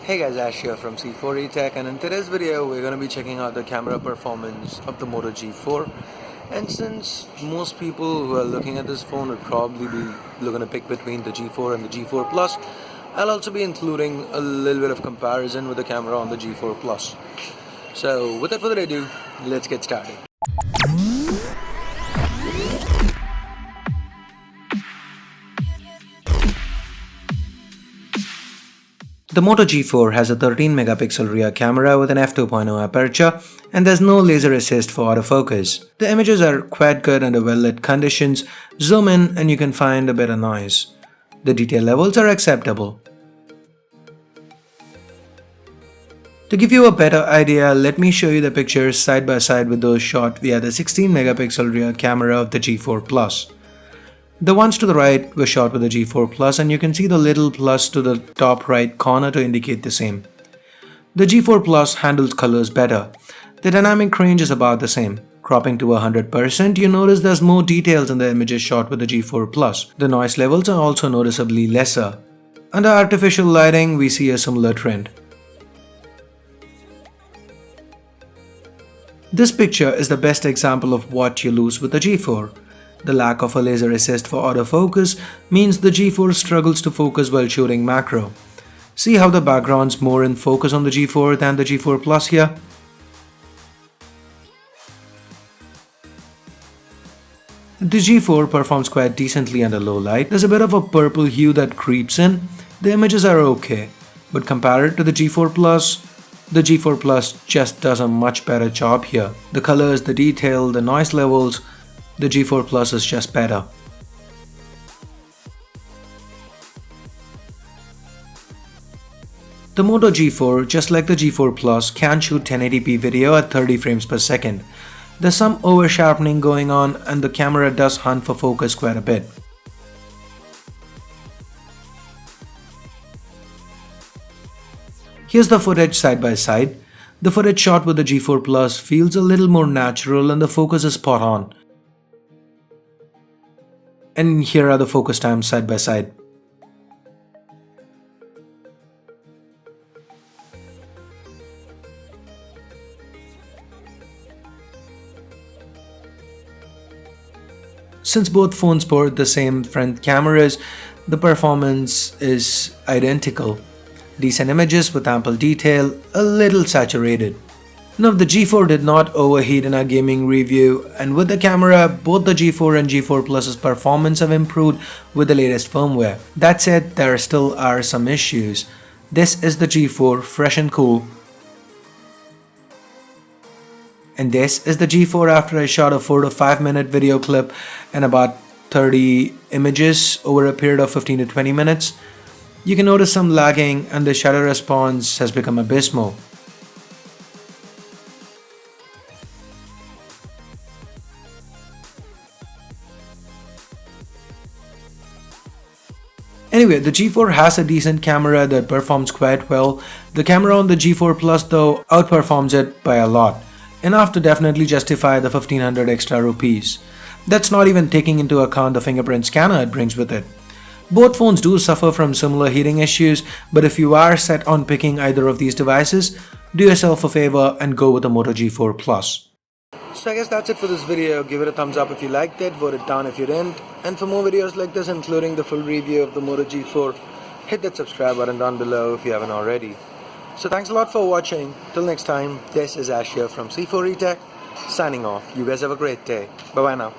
Hey guys, Ash here from C4 Tech, and in today's video we're going to be checking out the camera performance of the Moto G4. And since most people who are looking at this phone would probably be looking to pick between the G4 and the G4 Plus, I'll also be including a little bit of comparison with the camera on the G4 Plus. So without further ado, let's get started. The Moto G4 has a 13 megapixel rear camera with an f2.0 aperture, and there's no laser assist for autofocus. The images are quite good under well-lit conditions. Zoom in and you can find a bit of noise. The detail levels are acceptable. To give you a better idea, let me show you the pictures side by side with those shot via the 16 megapixel rear camera of the G4 Plus. The ones to the right were shot with the G4 Plus, and you can see the little plus to the top right corner to indicate the same. The G4 Plus handles colors better. The dynamic range is about the same. Cropping to 100%, you notice there's more details in the images shot with the G4 Plus. The noise levels are also noticeably lesser. Under artificial lighting, we see a similar trend. This picture is the best example of what you lose with the G4. The lack of a laser assist for autofocus means the G4 struggles to focus while shooting macro. See how the background's more in focus on the G4 than the G4 Plus here? The G4 performs quite decently under low light. There's a bit of a purple hue that creeps in. The images are okay, but compared to the G4 Plus, the G4 Plus just does a much better job here. The colors, the detail, the noise levels, the G4 Plus is just better. The Moto G4, just like the G4 Plus, can shoot 1080p video at 30 frames per second. There's some over-sharpening going on, and the camera does hunt for focus quite a bit. Here's the footage side by side. The footage shot with the G4 Plus feels a little more natural and the focus is spot on. And here are the focus times side by side. Since both phones port the same front cameras, the performance is identical. Decent images with ample detail, a little saturated. Now, the G4 did not overheat in our gaming review, and with the camera, both the G4 and G4 Plus's performance have improved with the latest firmware. That said, there still are some issues. This is the G4 fresh and cool. And this is the G4 after I shot a 4 to 5 minute video clip and about 30 images over a period of 15 to 20 minutes. You can notice some lagging and the shutter response has become abysmal. Anyway, the G4 has a decent camera that performs quite well. The camera on the G4 Plus though outperforms it by a lot, enough to definitely justify the 1500 extra rupees. That's not even taking into account the fingerprint scanner it brings with it. Both phones do suffer from similar heating issues, but if you are set on picking either of these devices, do yourself a favor and go with the Moto G4 Plus. So I guess that's it for this video. Give it a thumbs up if you liked it, vote it down if you didn't. And for more videos like this, including the full review of the Moto G4, hit that subscribe button down below if you haven't already. So thanks a lot for watching. Till next time, this is Ash here from C4 Tech, signing off. You guys have a great day. Bye bye now.